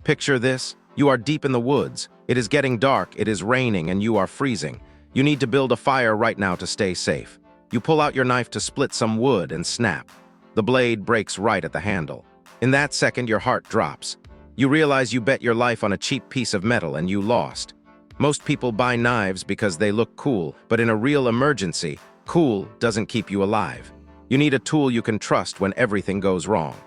Picture this. You are deep in the woods. It is getting dark, it is raining, and you are freezing. You need to build a fire right now to stay safe. You pull out your knife to split some wood and snap. The blade breaks right at the handle. In that second, your heart drops. You realize you bet your life on a cheap piece of metal and you lost. Most people buy knives because they look cool, but in a real emergency, cool doesn't keep you alive. You need a tool you can trust when everything goes wrong.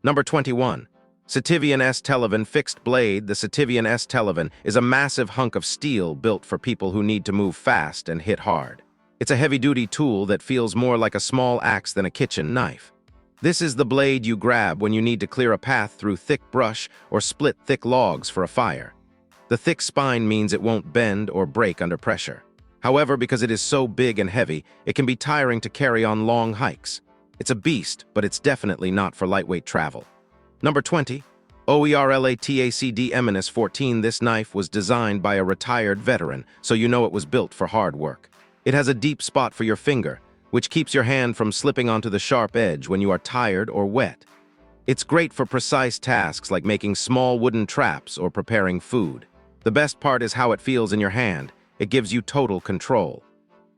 Number 21. Sativian S. Televan Fixed Blade. The Sativian S. Televan is a massive hunk of steel built for people who need to move fast and hit hard. It's a heavy-duty tool that feels more like a small axe than a kitchen knife. This is the blade you grab when you need to clear a path through thick brush or split thick logs for a fire. The thick spine means it won't bend or break under pressure. However, because it is so big and heavy, it can be tiring to carry on long hikes. It's a beast, but it's definitely not for lightweight travel. Number 20. OERLATACD Eminus 14. This knife was designed by a retired veteran, so you know it was built for hard work. It has a deep spot for your finger, which keeps your hand from slipping onto the sharp edge when you are tired or wet. It's great for precise tasks like making small wooden traps or preparing food. The best part is how it feels in your hand. It gives you total control.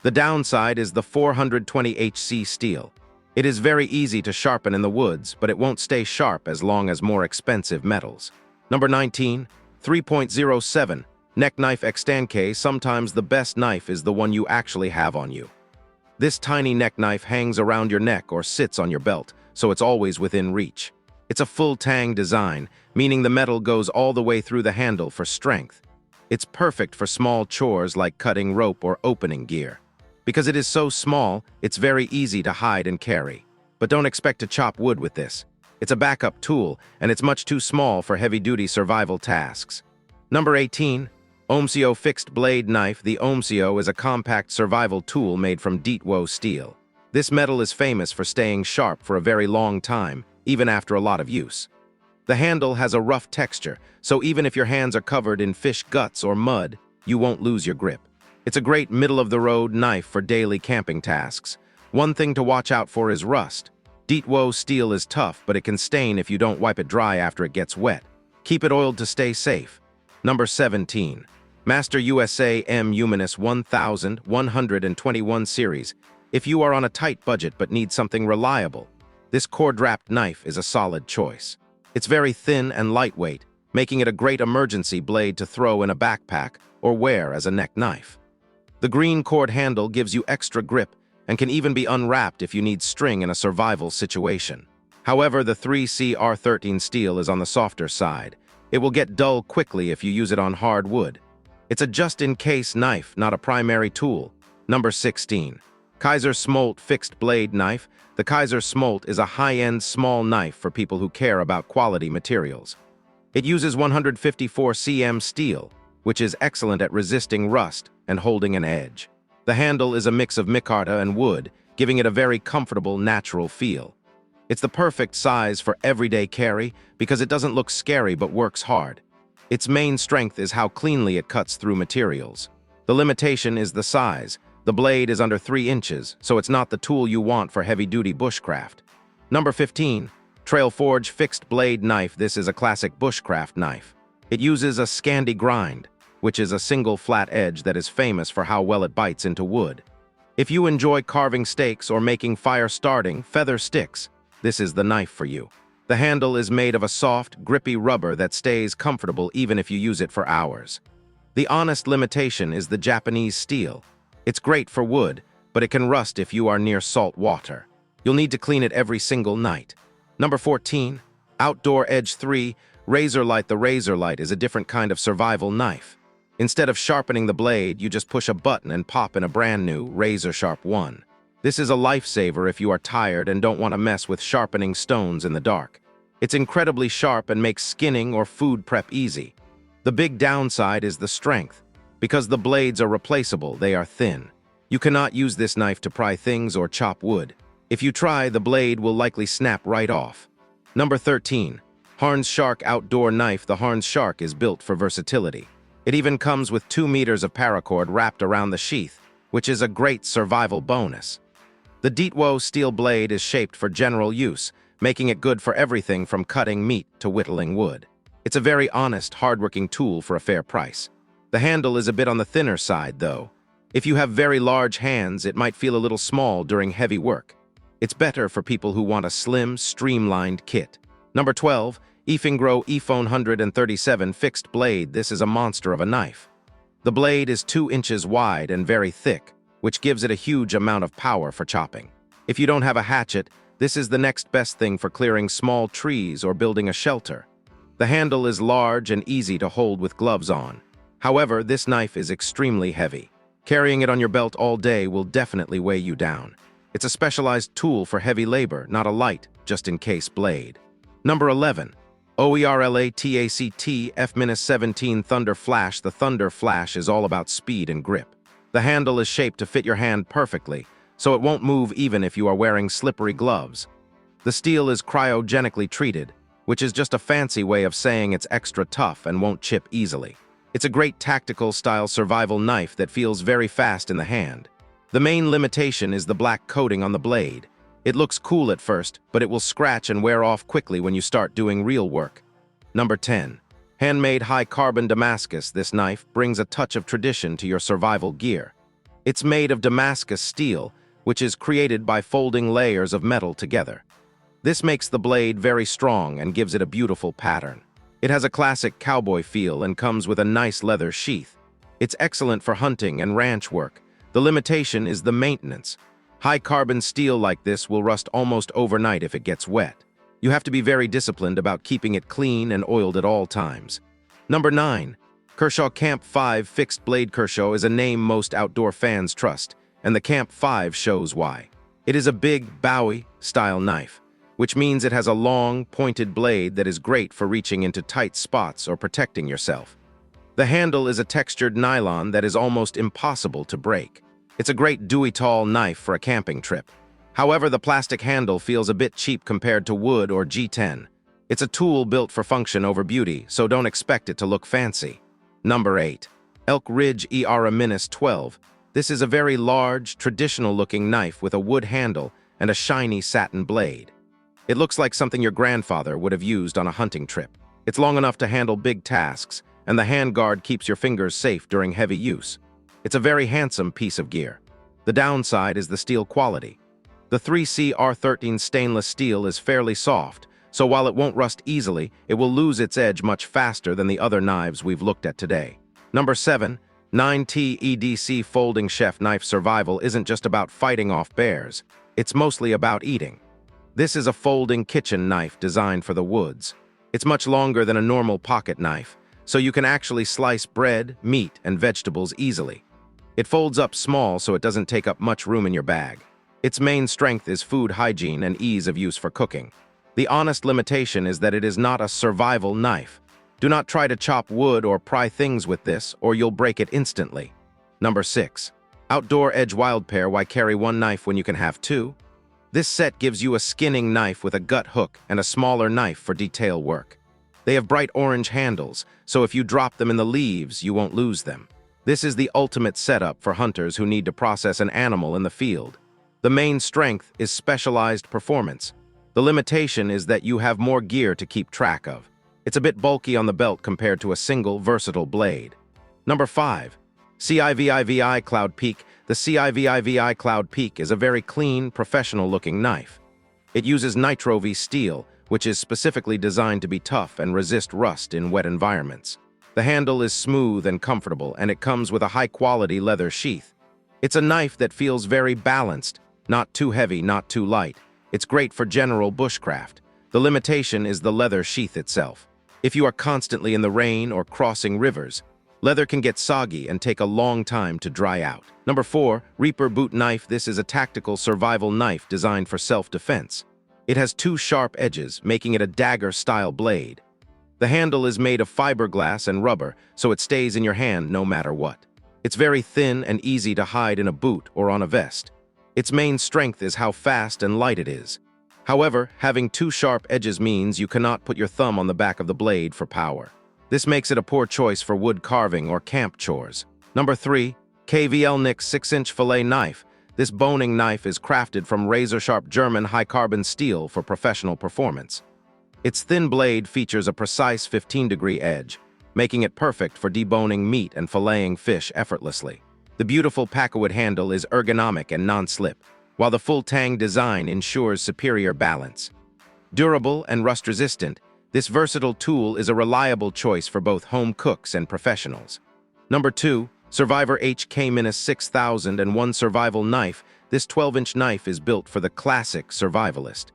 The downside is the 420 HC steel. It is very easy to sharpen in the woods, but it won't stay sharp as long as more expensive metals. Number 19. 3.07. Neck Knife Extanque. Sometimes the best knife is the one you actually have on you. This tiny neck knife hangs around your neck or sits on your belt, so it's always within reach. It's a full tang design, meaning the metal goes all the way through the handle for strength. It's perfect for small chores like cutting rope or opening gear. Because it is so small, it's very easy to hide and carry. But don't expect to chop wood with this. It's a backup tool, and it's much too small for heavy-duty survival tasks. Number 18. Omsio Fixed Blade Knife. The Omsio is a compact survival tool made from Deetwo steel. This metal is famous for staying sharp for a very long time, even after a lot of use. The handle has a rough texture, so even if your hands are covered in fish guts or mud, you won't lose your grip. It's a great middle-of-the-road knife for daily camping tasks. One thing to watch out for is rust. Deetwo steel is tough, but it can stain if you don't wipe it dry after it gets wet. Keep it oiled to stay safe. Number 17. Master USA M Humanus 1121 series. If you are on a tight budget but need something reliable, this cord-wrapped knife is a solid choice. It's very thin and lightweight, making it a great emergency blade to throw in a backpack or wear as a neck knife. The green cord handle gives you extra grip and can even be unwrapped if you need string in a survival situation. However, the 3CR13 steel is on the softer side. It will get dull quickly if you use it on hard wood. It's a just-in-case knife, not a primary tool. Number 16. Kaiser Smolt Fixed Blade Knife. The Kaiser Smolt is a high-end small knife for people who care about quality materials. It uses 154 cm steel, which is excellent at resisting rust and holding an edge. The handle is a mix of micarta and wood, giving it a very comfortable, natural feel. It's the perfect size for everyday carry because it doesn't look scary but works hard. Its main strength is how cleanly it cuts through materials. The limitation is the size. The blade is under 3 inches, so it's not the tool you want for heavy-duty bushcraft. Number 15. Trailforge Fixed Blade Knife. This is a classic bushcraft knife. It uses a Scandi grind, which is a single flat edge that is famous for how well it bites into wood. If you enjoy carving steaks or making fire-starting feather sticks, this is the knife for you. The handle is made of a soft, grippy rubber that stays comfortable even if you use it for hours. The honest limitation is the Japanese steel. It's great for wood, but it can rust if you are near salt water. You'll need to clean it every single night. Number 14. Outdoor Edge 3 Razorlight. The Razorlight is a different kind of survival knife. Instead of sharpening the blade, you just push a button and pop in a brand new Razor Sharp 1. This is a lifesaver if you are tired and don't want to mess with sharpening stones in the dark. It's incredibly sharp and makes skinning or food prep easy. The big downside is the strength. Because the blades are replaceable, they are thin. You cannot use this knife to pry things or chop wood. If you try, the blade will likely snap right off. Number 13. Harns Shark Outdoor Knife. The Harns Shark is built for versatility. It even comes with 2 meters of paracord wrapped around the sheath, which is a great survival bonus. The Deetwo steel blade is shaped for general use, making it good for everything from cutting meat to whittling wood. It's a very honest, hardworking tool for a fair price. The handle is a bit on the thinner side, though. If you have very large hands, it might feel a little small during heavy work. It's better for people who want a slim, streamlined kit. Number 12, Efingro ePhone 137 Fixed Blade. This is a monster of a knife. The blade is 2 inches wide and very thick, which gives it a huge amount of power for chopping. If you don't have a hatchet, this is the next best thing for clearing small trees or building a shelter. The handle is large and easy to hold with gloves on. However, this knife is extremely heavy. Carrying it on your belt all day will definitely weigh you down. It's a specialized tool for heavy labor, not a light, just-in-case blade. Number 11. OERLATACT F-17 Thunder Flash. The Thunder Flash is all about speed and grip. The handle is shaped to fit your hand perfectly, so it won't move even if you are wearing slippery gloves. The steel is cryogenically treated, which is just a fancy way of saying it's extra tough and won't chip easily. It's a great tactical-style survival knife that feels very fast in the hand. The main limitation is the black coating on the blade. It looks cool at first, but it will scratch and wear off quickly when you start doing real work. Number 10. Handmade high-carbon Damascus. This knife brings a touch of tradition to your survival gear. It's made of Damascus steel, which is created by folding layers of metal together. This makes the blade very strong and gives it a beautiful pattern. It has a classic cowboy feel and comes with a nice leather sheath. It's excellent for hunting and ranch work. The limitation is the maintenance. High-carbon steel like this will rust almost overnight if it gets wet. You have to be very disciplined about keeping it clean and oiled at all times. Number 9. Kershaw Camp 5 Fixed Blade. Kershaw is a name most outdoor fans trust, and the Camp 5 shows why. It is a big, Bowie-style knife, which means it has a long, pointed blade that is great for reaching into tight spots or protecting yourself. The handle is a textured nylon that is almost impossible to break. It's a great Dewey-tall knife for a camping trip. However, the plastic handle feels a bit cheap compared to wood or G10. It's a tool built for function over beauty, so don't expect it to look fancy. Number 8. Elk Ridge ERA-12. This is a very large, traditional-looking knife with a wood handle and a shiny satin blade. It looks like something your grandfather would have used on a hunting trip. It's long enough to handle big tasks, and the handguard keeps your fingers safe during heavy use. It's a very handsome piece of gear. The downside is the steel quality. The 3C R13 stainless steel is fairly soft, so while it won't rust easily, it will lose its edge much faster than the other knives we've looked at today. Number 7. 9T EDC Folding Chef Knife. Survival isn't just about fighting off bears. It's mostly about eating. This is a folding kitchen knife designed for the woods. It's much longer than a normal pocket knife, so you can actually slice bread, meat, and vegetables easily. It folds up small so it doesn't take up much room in your bag. Its main strength is food hygiene and ease of use for cooking. The honest limitation is that it is not a survival knife. Do not try to chop wood or pry things with this, or you'll break it instantly. Number 6. Outdoor Edge Wild Pair. Why carry one knife when you can have two? This set gives you a skinning knife with a gut hook and a smaller knife for detail work. They have bright orange handles, so if you drop them in the leaves, you won't lose them. This is the ultimate setup for hunters who need to process an animal in the field. The main strength is specialized performance. The limitation is that you have more gear to keep track of. It's a bit bulky on the belt compared to a single, versatile blade. Number 5. CIVIVI Cloud Peak. The CIVIVI Cloud Peak is a very clean, professional-looking knife. It uses Nitro-V steel, which is specifically designed to be tough and resist rust in wet environments. The handle is smooth and comfortable, and it comes with a high-quality leather sheath. It's a knife that feels very balanced, not too heavy, not too light. It's great for general bushcraft. The limitation is the leather sheath itself. If you are constantly in the rain or crossing rivers, leather can get soggy and take a long time to dry out. Number 4. Reaper Boot Knife. This is a tactical survival knife designed for self-defense. It has 2 sharp edges, making it a dagger-style blade. The handle is made of fiberglass and rubber, so it stays in your hand no matter what. It's very thin and easy to hide in a boot or on a vest. Its main strength is how fast and light it is. However, having 2 sharp edges means you cannot put your thumb on the back of the blade for power. This makes it a poor choice for wood carving or camp chores. Number 3. KVL Nix 6-inch Fillet Knife. This boning knife is crafted from razor-sharp German high-carbon steel for professional performance. Its thin blade features a precise 15-degree edge, making it perfect for deboning meat and filleting fish effortlessly. The beautiful Pakwood handle is ergonomic and non-slip, while the full tang design ensures superior balance. Durable and rust-resistant, this versatile tool is a reliable choice for both home cooks and professionals. Number 2. Survivor HK-6001 Survival Knife. This 12-inch knife is built for the classic survivalist.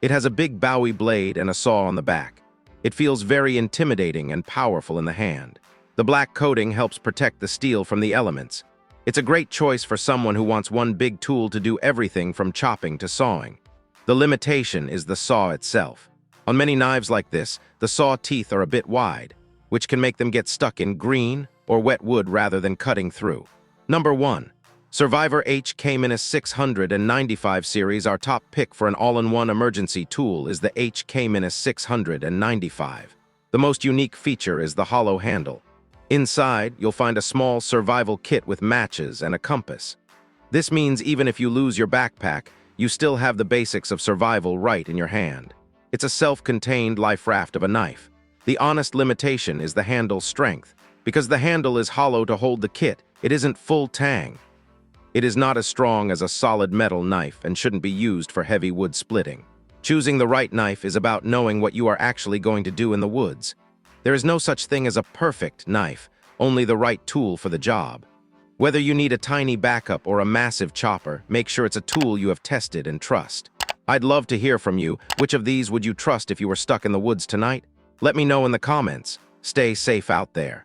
It has a big Bowie blade and a saw on the back. It feels very intimidating and powerful in the hand. The black coating helps protect the steel from the elements. It's a great choice for someone who wants one big tool to do everything from chopping to sawing. The limitation is the saw itself. On many knives like this, the saw teeth are a bit wide, which can make them get stuck in green or wet wood rather than cutting through. Number 1. Survivor HK-695 series. Our top pick for an all-in-one emergency tool is the HK-695. The most unique feature is the hollow handle. Inside, you'll find a small survival kit with matches and a compass. This means even if you lose your backpack, you still have the basics of survival right in your hand. It's a self-contained life raft of a knife. The honest limitation is the handle's strength. Because the handle is hollow to hold the kit, it isn't full tang. It is not as strong as a solid metal knife and shouldn't be used for heavy wood splitting. Choosing the right knife is about knowing what you are actually going to do in the woods. There is no such thing as a perfect knife, only the right tool for the job. Whether you need a tiny backup or a massive chopper, make sure it's a tool you have tested and trust. I'd love to hear from you. Which of these would you trust if you were stuck in the woods tonight? Let me know in the comments. Stay safe out there.